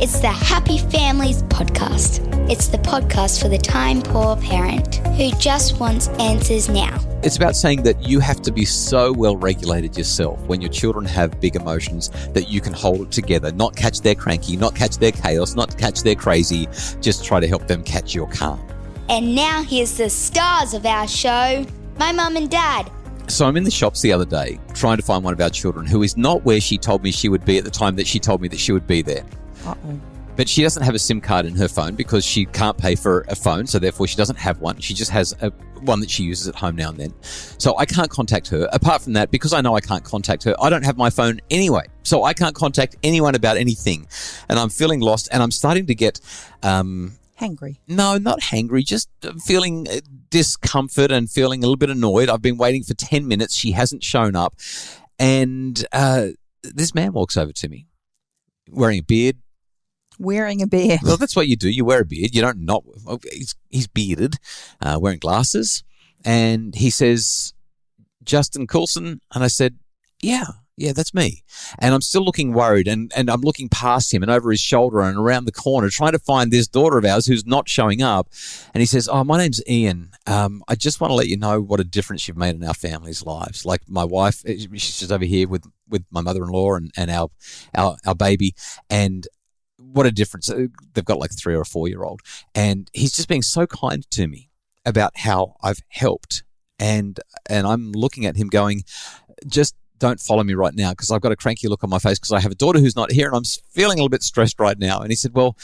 It's the Happy Families podcast. It's the podcast for the time-poor parent who just wants answers now. It's about saying that you have to be so well regulated yourself when your children have big emotions that you can hold it together, not catch their cranky, not catch their chaos, not catch their crazy, just try to help them catch your calm. And now here's the stars of our show, my mum and dad. So I'm in the shops the other day trying to find one of our children who is not where she told me she would be at the time that she told me that she would be there. Uh-oh. But she doesn't have a SIM card in her phone because she can't pay for a phone, so therefore she doesn't have one. She just has one that she uses at home now and then. So I can't contact her. Apart from that, because I know I can't contact her, I don't have my phone anyway. So I can't contact anyone about anything. And I'm feeling lost, and I'm starting to get... hangry? No, not hangry, just feeling discomfort and feeling a little bit annoyed. I've been waiting for 10 minutes. She hasn't shown up. And this man walks over to me wearing a beard. Wearing a beard. Well, that's what you do. You wear a beard. You don't not. He's bearded, wearing glasses. And he says, Justin Coulson. And I said, yeah, that's me. And I'm still looking worried, and I'm looking past him and over his shoulder and around the corner trying to find this daughter of ours who's not showing up. And he says, my name's Ian. I just want to let you know what a difference you've made in our family's lives. Like my wife, she's just over here with my mother-in-law and our baby, and what a difference. They've got like a 3 or a 4-year-old. And he's just being so kind to me about how I've helped. And I'm looking at him going, just don't follow me right now because I've got a cranky look on my face because I have a daughter who's not here and I'm feeling a little bit stressed right now. And he said, well,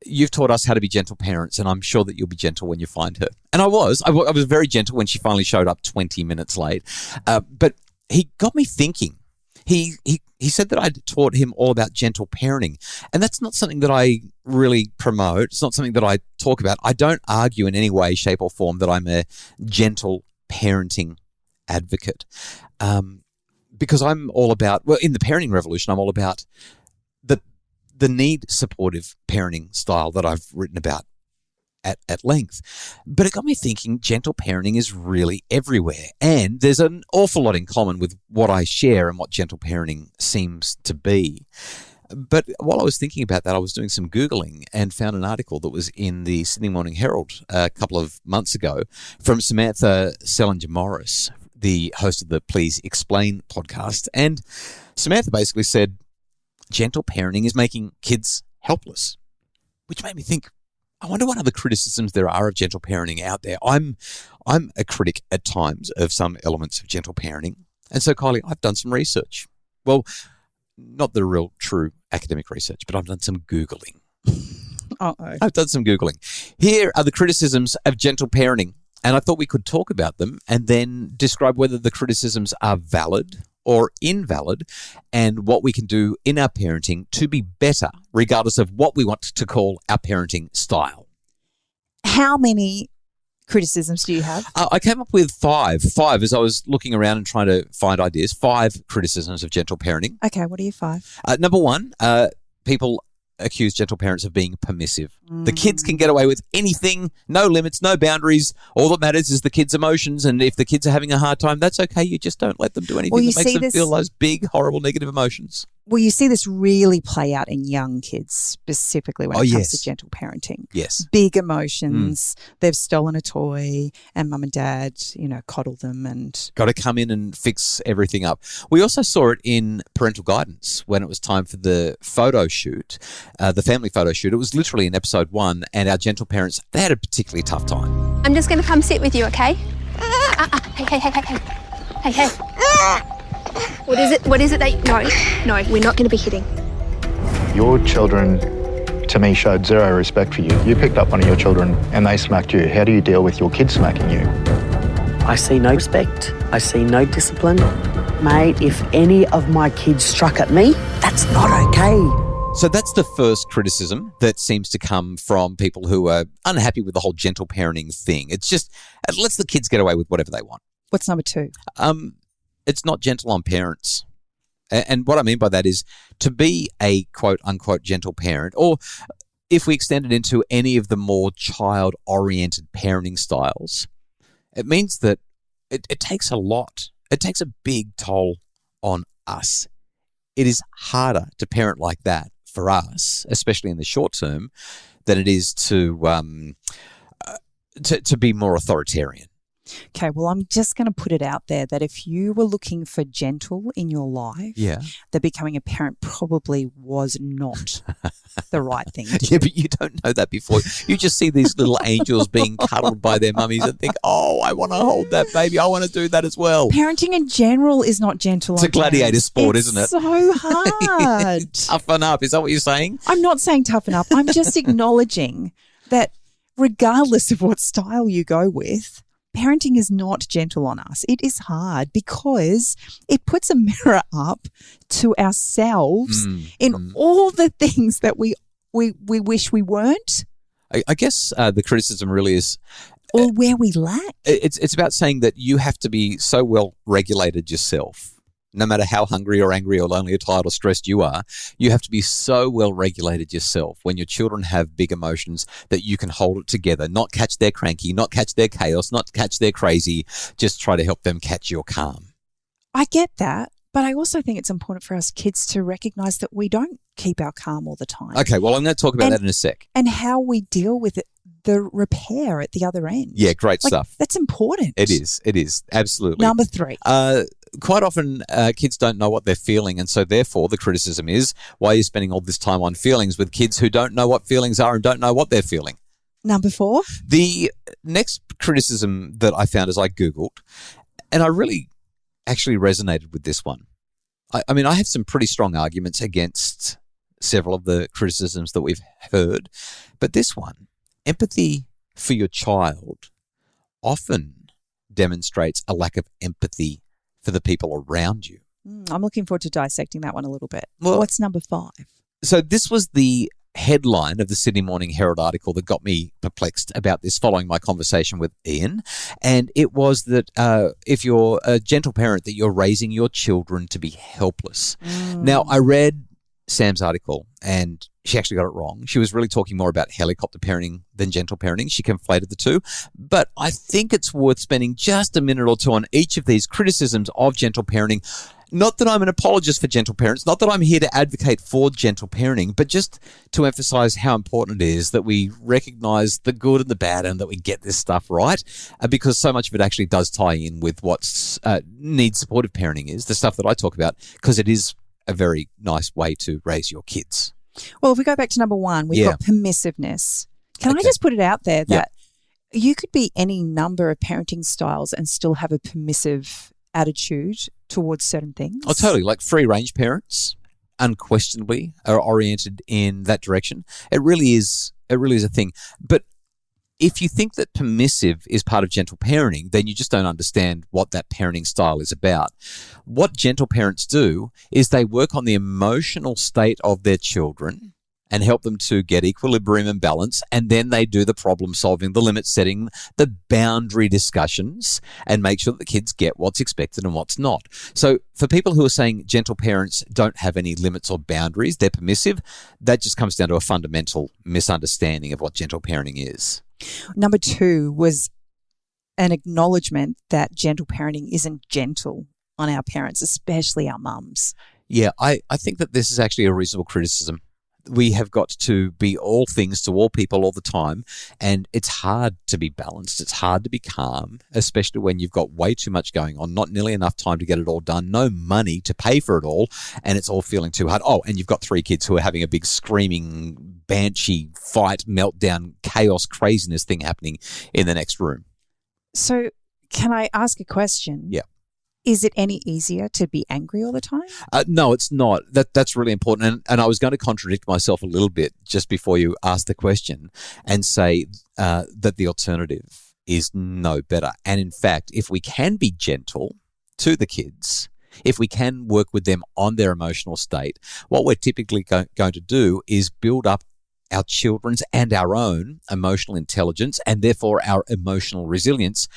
you've taught us how to be gentle parents, and I'm sure that you'll be gentle when you find her. And I was very gentle when she finally showed up 20 minutes late. But he got me thinking. He said that I'd taught him all about gentle parenting, and that's not something that I really promote. It's not something that I talk about. I don't argue in any way, shape or form that I'm a gentle parenting advocate. Because I'm all about, well, in the parenting revolution, I'm all about the need supportive parenting style that I've written about at length. But it got me thinking gentle parenting is really everywhere. And there's an awful lot in common with what I share and what gentle parenting seems to be. But while I was thinking about that, I was doing some Googling and found an article that was in the Sydney Morning Herald a couple of months ago from Samantha Selinger-Morris, the host of the Please Explain podcast. And Samantha basically said, gentle parenting is making kids helpless, which made me think, I wonder what other criticisms there are of gentle parenting out there. I'm a critic at times of some elements of gentle parenting. And so, Kylie, I've done some research. Well, not the real true academic research, but I've done some Googling. Uh-oh. I've done some Googling. Here are the criticisms of gentle parenting. And I thought we could talk about them and then describe whether the criticisms are valid or invalid and what we can do in our parenting to be better, regardless of what we want to call our parenting style. How many criticisms do you have? I came up with five as I was looking around and trying to find ideas. 5 criticisms of gentle parenting. Okay, what are your 5? Number 1, people accuse gentle parents of being permissive. The kids can get away with anything, no limits, no boundaries. All that matters is the kids' emotions, and if the kids are having a hard time, that's okay. You just don't let them do anything that makes them feel those big, horrible, negative emotions. Well, you see this really play out in young kids, specifically when it comes to gentle parenting. Yes. Big emotions. They've stolen a toy and mum and dad, coddle them and... Got to come in and fix everything up. We also saw it in parental guidance when it was time for the photo shoot, the family photo shoot. It was literally in episode 1, and our gentle parents, they had a particularly tough time. I'm just going to come sit with you, okay? Hey. What is it that... No, we're not going to be hitting. Your children, to me, showed zero respect for you. You picked up one of your children and they smacked you. How do you deal with your kids smacking you? I see no respect. I see no discipline. Mate, if any of my kids struck at me, that's not okay. So that's the first criticism that seems to come from people who are unhappy with the whole gentle parenting thing. It's just, it lets the kids get away with whatever they want. What's number 2? It's not gentle on parents. And what I mean by that is to be a quote-unquote gentle parent, or if we extend it into any of the more child-oriented parenting styles, it means that it takes a lot. It takes a big toll on us. It is harder to parent like that for us, especially in the short term, than it is to be more authoritarian. Okay, well, I'm just going to put it out there that if you were looking for gentle in your life, that becoming a parent probably was not the right thing to do. Yeah, but you don't know that before. You just see these little angels being cuddled by their mummies and think, oh, I want to hold that baby. I want to do that as well. Parenting in general is not gentle. It's a gladiator sport, isn't it? It's so hard. Toughen up. Is that what you're saying? I'm not saying toughen up. I'm just acknowledging that regardless of what style you go with, parenting is not gentle on us. It is hard because it puts a mirror up to ourselves in all the things that we wish we weren't. I guess the criticism really is... or where we lack. It's about saying that you have to be so well regulated yourself. No matter how hungry or angry or lonely or tired or stressed you are, you have to be so well regulated yourself when your children have big emotions that you can hold it together, not catch their cranky, not catch their chaos, not catch their crazy, just try to help them catch your calm. I get that, but I also think it's important for us kids to recognise that we don't keep our calm all the time. Okay, well, I'm going to talk about that in a sec. And how we deal with it, the repair at the other end. Yeah, great stuff. That's important. It is, absolutely. Number 3. Quite often kids don't know what they're feeling, and so therefore the criticism is, why are you spending all this time on feelings with kids who don't know what feelings are and don't know what they're feeling? Number 4. The next criticism that I found as I Googled, and I really actually resonated with this one. I mean, I have some pretty strong arguments against several of the criticisms that we've heard, but this one, empathy for your child, often demonstrates a lack of empathy for the people around you. I'm looking forward to dissecting that one a little bit. Well, what's number 5? So this was the headline of the Sydney Morning Herald article that got me perplexed about this following my conversation with Ian. And it was that if you're a gentle parent, that you're raising your children to be helpless. Now, I read Sam's article and she actually got it wrong. She was really talking more about helicopter parenting than gentle parenting. She conflated the two. But I think it's worth spending just a minute or two on each of these criticisms of gentle parenting. Not that I'm an apologist for gentle parents, not that I'm here to advocate for gentle parenting, but just to emphasize how important it is that we recognize the good and the bad and that we get this stuff right, because so much of it actually does tie in with what needs supportive parenting is, the stuff that I talk about, because it is a very nice way to raise your kids. Well, if we go back to number 1, we've got permissiveness. Can I just put it out there that you could be any number of parenting styles and still have a permissive attitude towards certain things? Oh, totally. Like free-range parents, unquestionably, are oriented in that direction. It really is a thing. But if you think that permissive is part of gentle parenting, then you just don't understand what that parenting style is about. What gentle parents do is they work on the emotional state of their children and help them to get equilibrium and balance, and then they do the problem solving, the limit setting, the boundary discussions, and make sure that the kids get what's expected and what's not. So for people who are saying gentle parents don't have any limits or boundaries, they're permissive, that just comes down to a fundamental misunderstanding of what gentle parenting is. Number 2 was an acknowledgement that gentle parenting isn't gentle on our parents, especially our mums. Yeah, I think that this is actually a reasonable criticism. We have got to be all things to all people all the time, and it's hard to be balanced. It's hard to be calm, especially when you've got way too much going on, not nearly enough time to get it all done, no money to pay for it all, and it's all feeling too hard. Oh, and you've got 3 kids who are having a big screaming, banshee, fight, meltdown, chaos, craziness thing happening in the next room. So can I ask a question? Yeah. Is it any easier to be angry all the time? No, it's not. That's really important. And I was going to contradict myself a little bit just before you asked the question and say that the alternative is no better. And in fact, if we can be gentle to the kids, if we can work with them on their emotional state, what we're typically going to do is build up our children's and our own emotional intelligence and therefore our emotional resilience.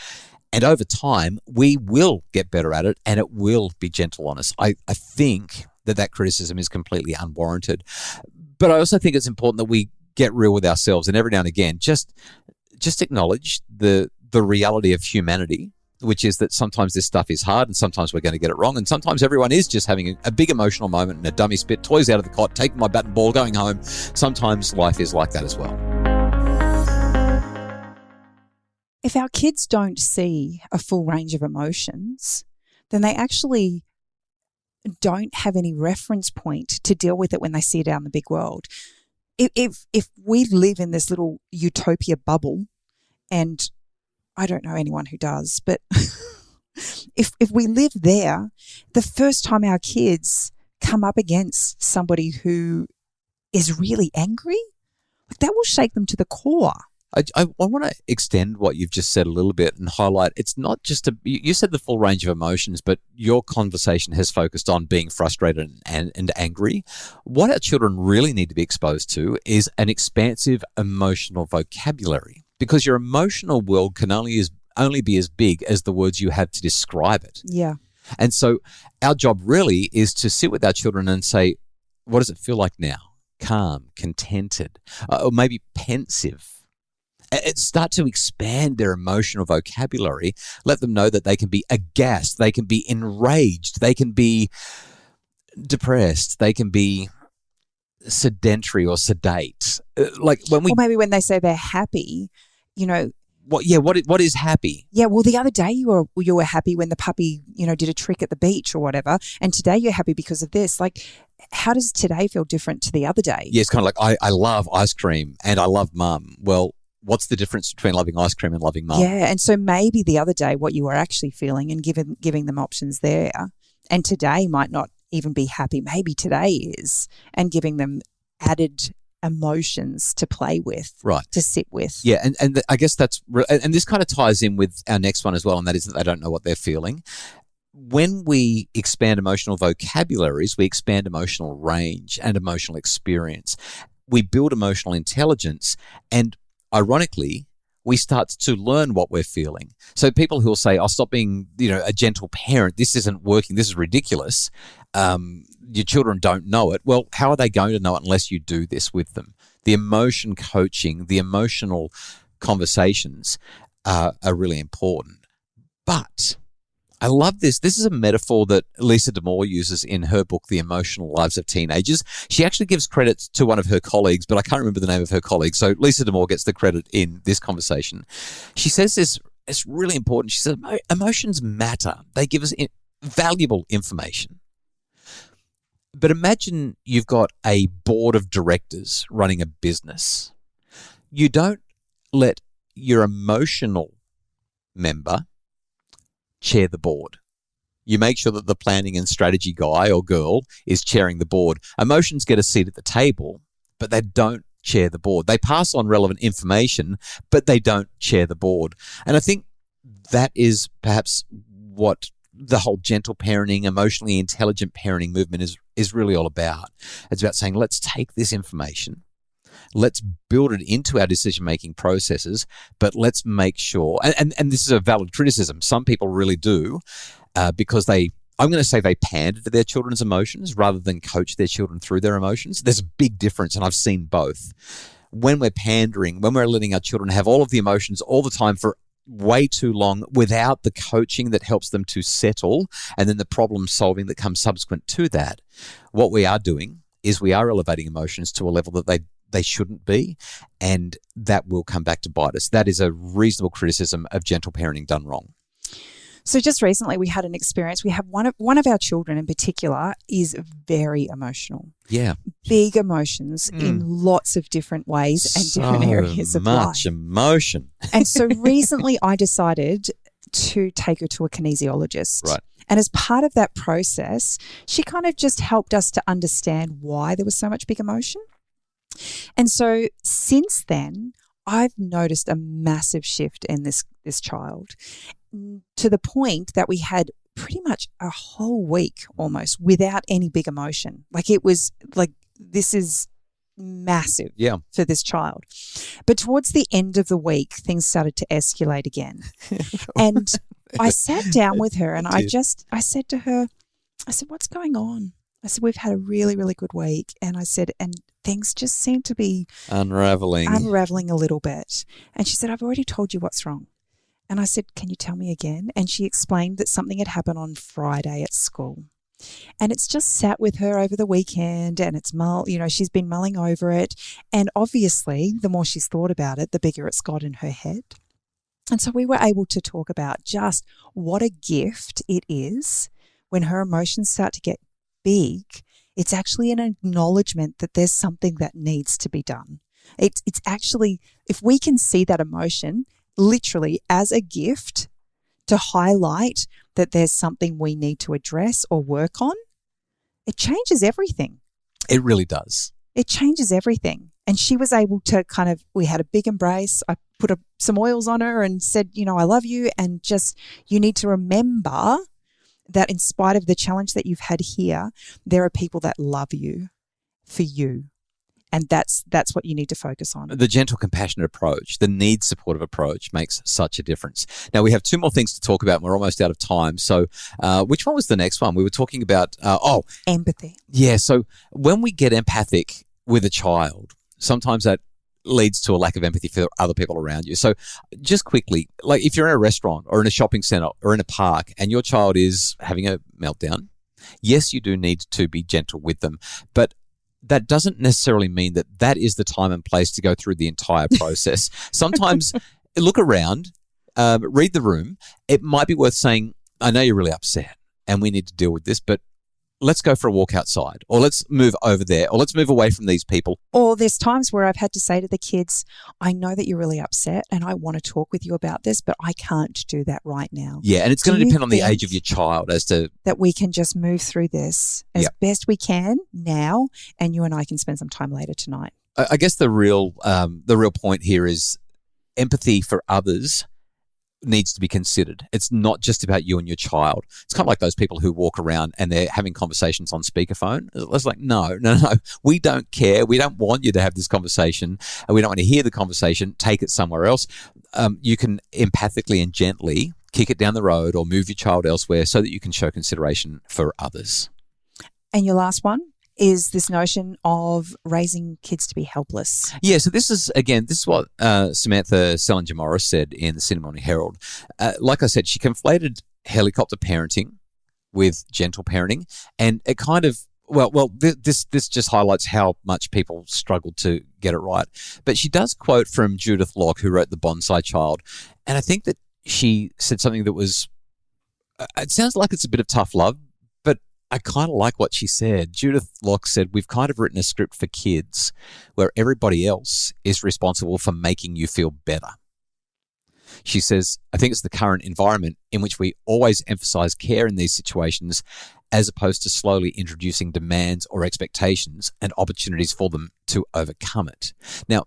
And over time, we will get better at it and it will be gentle on us. I think that criticism is completely unwarranted. But I also think it's important that we get real with ourselves and every now and again just acknowledge the reality of humanity which is that sometimes this stuff is hard and sometimes we're going to get it wrong. And sometimes everyone is just having a big emotional moment and a dummy spit, toys out of the cot, taking my bat and ball, going home. Sometimes life is like that as well. If our kids don't see a full range of emotions, then they actually don't have any reference point to deal with it when they see it out in the big world. If we live in this little utopia bubble, and I don't know anyone who does, but if we live there, the first time our kids come up against somebody who is really angry, like that will shake them to the core. I want to extend what you've just said a little bit and highlight it's not just you said the full range of emotions, but your conversation has focused on being frustrated and angry. What our children really need to be exposed to is an expansive emotional vocabulary, because your emotional world can only be as big as the words you have to describe it. Yeah. And so our job really is to sit with our children and say, what does it feel like now? Calm, contented, or maybe pensive. Start to expand their emotional vocabulary. Let them know that they can be aghast, they can be enraged, they can be depressed, they can be sedentary or sedate. Or maybe when they say they're happy, what is happy? Yeah, well, the other day you were happy when the puppy, did a trick at the beach or whatever, and today you're happy because of this. Like, how does today feel different to the other day? Yeah, it's kind of like I love ice cream and I love mum. Well, what's the difference between loving ice cream and loving mum? Yeah, and so maybe the other day what you were actually feeling and giving them options there, and today might not even be happy. Maybe today is, and giving them added emotions to play with, right, to sit with. Yeah, and I guess and this kind of ties in with our next one as well, and that is that they don't know what they're feeling. When we expand emotional vocabularies, we expand emotional range and emotional experience. We build emotional intelligence, and ironically, we start to learn what we're feeling. So people who will say, I'll stop being, a gentle parent. This isn't working. This is ridiculous. Your children don't know it. Well, how are they going to know it unless you do this with them? The emotion coaching, the emotional conversations are really important. But I love this. This is a metaphor that Lisa D'Amour uses in her book, The Emotional Lives of Teenagers. She actually gives credit to one of her colleagues, but I can't remember the name of her colleague. So Lisa D'Amour gets the credit in this conversation. She says this, it's really important. She says, emotions matter. They give us valuable information. But imagine you've got a board of directors running a business. You don't let your emotional member chair the board. You make sure that the planning and strategy guy or girl is chairing the board. Emotions get a seat at the table, but they don't chair the board. They pass on relevant information, but they don't chair the board. And I think that is perhaps what the whole gentle parenting, emotionally intelligent parenting movement is really all about. It's about saying, let's take this information, let's build it into our decision-making processes, but let's make sure, and this is a valid criticism, some people really do, because I'm going to say they pander to their children's emotions rather than coach their children through their emotions. There's a big difference, and I've seen both. When we're pandering, when we're letting our children have all of the emotions all the time for way too long without the coaching that helps them to settle and then the problem solving that comes subsequent to that, what we are doing is we are elevating emotions to a level that they shouldn't be, and that will come back to bite us. That is a reasonable criticism of gentle parenting done wrong. So just recently we had an experience. We have one of our children in particular is very emotional. Yeah. Big emotions in lots of different ways and different areas of life. Much emotion. And so recently I decided to take her to a kinesiologist. Right. And as part of that process, she kind of just helped us to understand why there was so much big emotion. And so since then, I've noticed a massive shift in this child, to the point that we had pretty much a whole week almost without any big emotion. Like, it was like, this is massive for this child. But towards the end of the week, things started to escalate again. And I sat down with her and I said to her, what's going on? I said, we've had a really, really good week. And I said, and things just seem to be unraveling a little bit. And she said, I've already told you what's wrong. And I said, can you tell me again? And she explained that something had happened on Friday at school. And it's just sat with her over the weekend, and she's been mulling over it. And obviously, the more she's thought about it, the bigger it's got in her head. And so we were able to talk about just what a gift it is when her emotions start to get big. It's actually an acknowledgement that there's something that needs to be done. It's actually, if we can see that emotion literally as a gift to highlight that there's something we need to address or work on, it changes everything. It really does. It changes everything. And she was able to we had a big embrace. I put some oils on her and said, I love you. And just, you need to remember that in spite of the challenge that you've had here, there are people that love you for you. And that's what you need to focus on. The gentle, compassionate approach, the needs supportive approach makes such a difference. Now, we have two more things to talk about, and we're almost out of time. So which one was the next one? We were talking about, empathy. Yeah, so when we get empathic with a child, sometimes that leads to a lack of empathy for other people around you. So just quickly, like if you're in a restaurant or in a shopping center or in a park and your child is having a meltdown, yes, you do need to be gentle with them, but that doesn't necessarily mean that is the time and place to go through the entire process. Sometimes look around, read the room. It might be worth saying, I know you're really upset and we need to deal with this, but let's go for a walk outside, or let's move over there, or let's move away from these people. Or there's times where I've had to say to the kids, I know that you're really upset and I want to talk with you about this, but I can't do that right now. Yeah, and it's going to depend on the age of your child as to... that we can just move through this as best we can now, and you and I can spend some time later tonight. I guess the real point here is empathy for others needs to be considered. It's not just about you and your child. It's kind of like those people who walk around and they're having conversations on speakerphone. It's like, no. We don't care. We don't want you to have this conversation. We don't want to hear the conversation. Take it somewhere else. You can empathically and gently kick it down the road or move your child elsewhere so that you can show consideration for others. And your last one is this notion of raising kids to be helpless. Yeah, so this is what Samantha Selinger-Morris said in the Sydney Morning Herald. Like I said, she conflated helicopter parenting with gentle parenting, and it kind of, this just highlights how much people struggle to get it right. But she does quote from Judith Locke, who wrote The Bonsai Child, and I think that she said something that was, it sounds like it's a bit of tough love, I kind of like what she said. Judith Locke said, we've kind of written a script for kids where everybody else is responsible for making you feel better. She says, I think it's the current environment in which we always emphasize care in these situations as opposed to slowly introducing demands or expectations and opportunities for them to overcome it. Now,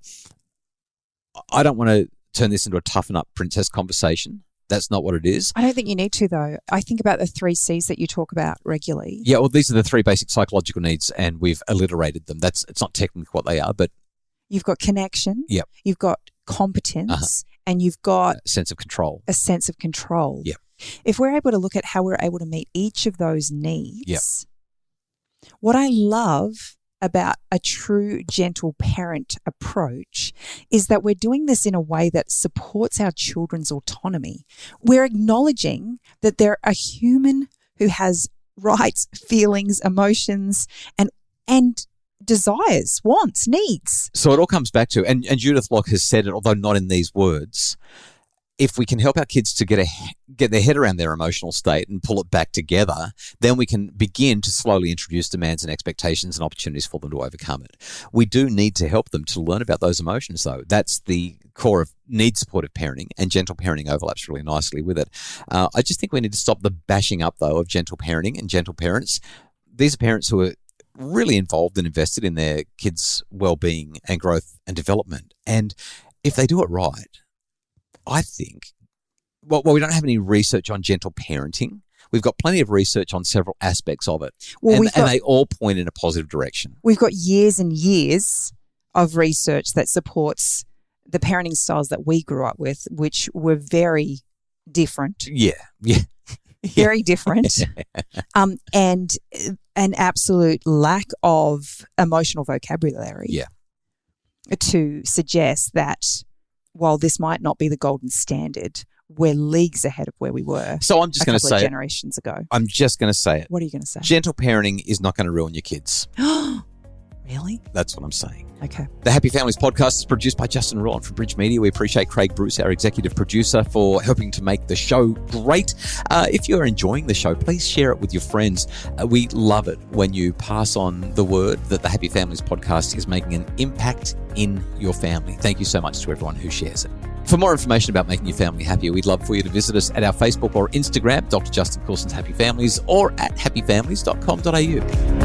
I don't want to turn this into a toughen up princess conversation. That's not what it is. I don't think you need to, though. I think about the 3 C's that you talk about regularly. Yeah, well, these are the 3 basic psychological needs, and we've alliterated them. It's not technically what they are, but... You've got connection. Yep. You've got competence, and you've got... a sense of control. A sense of control. Yep. If we're able to look at how we're able to meet each of those needs, what I love about a true gentle parent approach is that we're doing this in a way that supports our children's autonomy. We're acknowledging that they're a human who has rights, feelings, emotions, and desires, wants, needs. So it all comes back to, and Judith Locke has said it, although not in these words, if we can help our kids to get their head around their emotional state and pull it back together, then we can begin to slowly introduce demands and expectations and opportunities for them to overcome it. We do need to help them to learn about those emotions, though. That's the core of need-supportive parenting, and gentle parenting overlaps really nicely with it. I just think we need to stop the bashing up, though, of gentle parenting and gentle parents. These are parents who are really involved and invested in their kids' well-being and growth and development. And if they do it right, I think, well, we don't have any research on gentle parenting. We've got plenty of research on several aspects of it, and they all point in a positive direction. We've got years and years of research that supports the parenting styles that we grew up with, which were very different. Yeah. Very different. And an absolute lack of emotional vocabulary to suggest that while this might not be the golden standard, we're leagues ahead of where we were. So I'm just going to say generations ago. I'm just going to say it. What are you going to say? Gentle parenting is not going to ruin your kids. Really? That's what I'm saying. Okay. The Happy Families podcast is produced by Justin Rowan from Bridge Media. We appreciate Craig Bruce, our executive producer, for helping to make the show great. If you're enjoying the show, please share it with your friends. We love it when you pass on the word that the Happy Families podcast is making an impact in your family. Thank you so much to everyone who shares it. For more information about making your family happier, we'd love for you to visit us at our Facebook or Instagram, Dr. Justin Coulson's Happy Families, or at happyfamilies.com.au.